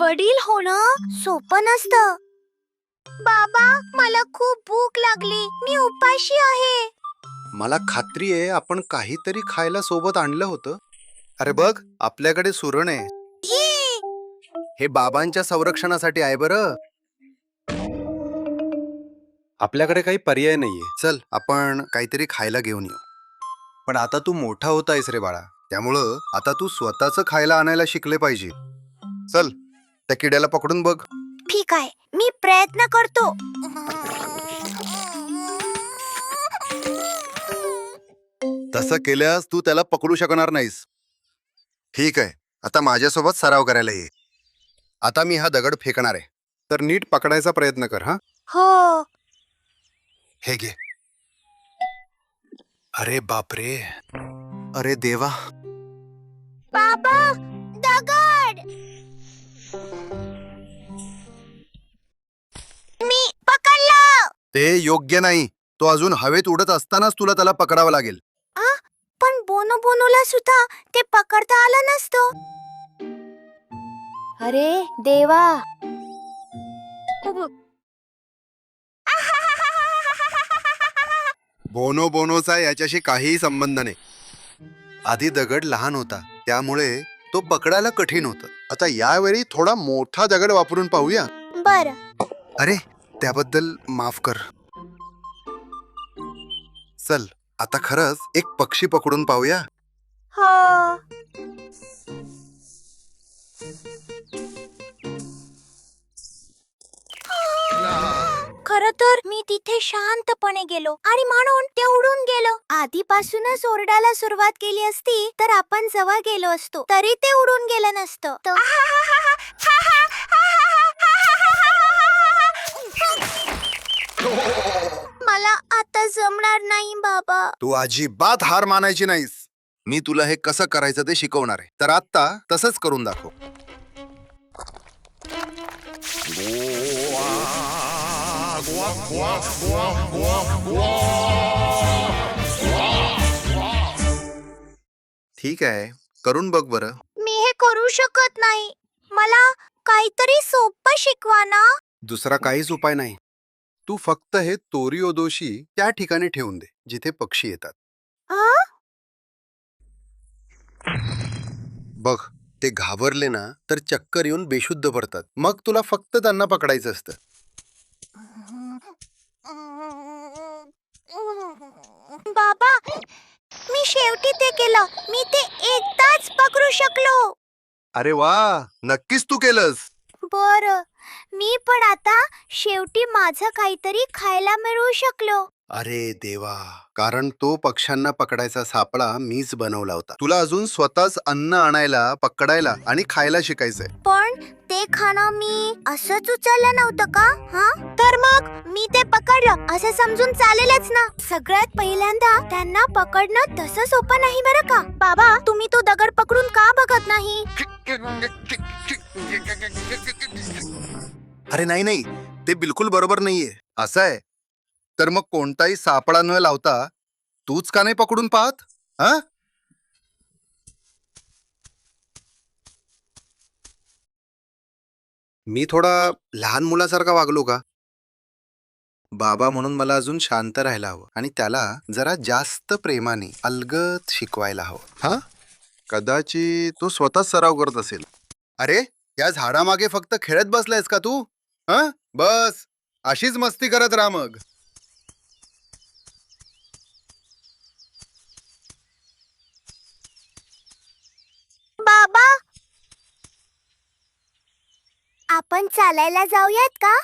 वडील होणं सोपं नसतं. बाबा, मला खूप भूक लागली, मी उपाशी आहे. मला खात्री आहे आपण काहीतरी खायला सोबत आणलं होतं. अरे बघ, आपल्याकडे सुरण आहे. हे बाबांच्या संरक्षणासाठी आहे बरं. आपल्याकडे काही पर्याय नाहीये. चल आपण काहीतरी खायला घेऊन येऊ. पण आता तू मोठा होत आहेस रे बाळा, त्यामुळं आता तू स्वतःच खायला आणायला शिकले पाहिजे. चल त्या किड्याला पकडून बघ. ठीक आहे, मी प्रयत्न करतो. तसं केल्यास तू त्याला पकडू शकणार नाहीस. ठीक आहे, आता माझ्यासोबत सराव करायला ये. आता मी हा दगड फेकणार आहे, तर नीट पकडायचा प्रयत्न कर. हा, हो. हे घे. अरे बापरे, अरे देवा. बाबा, दगड. मी पकडलं. ते योग्य नाही. तो अजून हवेत उडत असतानाच तुला त्याला पकडावं लागेल. पण बोनूला सुद्धा ते पकडता आलं नसतं. अरे देवा. बोनोचा याच्याशी काहीही संबंध नाही. आधी दगड लहान होता, त्यामुळे तो पकडायला कठीण होतं. आता यावेळी थोडा मोठा दगड वापरून पाहूया. बर. अरे, त्याबद्दल माफ कर. चल आता खरंच एक पक्षी पकडून पाहूया. हो. खर तर मी तिथे शांतपणे गेलो आणि म्हणून ते उडून गेलो. आधीपासूनच ओरडायला सुरुवात केली असती तर आपण जवळ गेलो असतो, तरी ते उडून गेलं नसतं. मला आता जमणार नाही बाबा. तू अजिबात हार मानायची नाहीस. मी तुला हे कसं करायचं ते शिकवणार आहे, तर आता तसंच करून दाखव. ठीक आहे, करून बघ बरं. मी हे करू शकत नाही. मला काहीतरी सोपं शिकवा ना. दुसरा काहीच उपाय नाही. तू फक्त हे तोरिओदोशी त्या ठिकाणी ठेवून दे जिथे पक्षी येतात. बघ, ते घाबरले ना तर चक्कर येऊन बेशुद्ध पडतात. मग तुला फक्त त्यांना पकडायचं असतं. बाबा, मी शेवटी ते केलं. मी ते एकदाच पकडू शकलो. अरे वा, नक्कीच तू केलंस. बर, मी पण आता शेवटी माझं काहीतरी खायला मिळवू शकलो. अरे देवा, कारण तो पक्ष्यांना पकडायचा सापळा मीच बनवला होता. तुला अजून स्वतःच अन्न आणायला, पकडायला आणि खायला शिकायचंय. पण ते खाणं मी असंच उचललं नव्हतं का? हा, तर मग मी ते पकडलं असं समजून चालेलच ना. सगळ्यात पहिल्यांदा त्यांना पकडणं तसं सोपं नाही बरं का. बाबा, तुम्ही तो दगड पकडून का बघत नाही? अरे नाही नाही, ते बिलकुल बरोबर नाहीये. असं आहे तर मग कोणताही सापळा न लावता तूच का नाही पकडून पाहत? हा, मी थोडा लहान मुलासारखा वागलो का? बाबा म्हणून मला अजून शांत राहायला हवं आणि त्याला जरा जास्त प्रेमाने अलगद शिकवायला हवं. हा, कदाचित तो स्वतःच सराव करत असेल. अरे, या झाडामागे फक्त खेळत बसलायस का तू? हा, बस अशीच मस्ती करत राहा मग. बाबा, आपण चालायला जाऊयात का?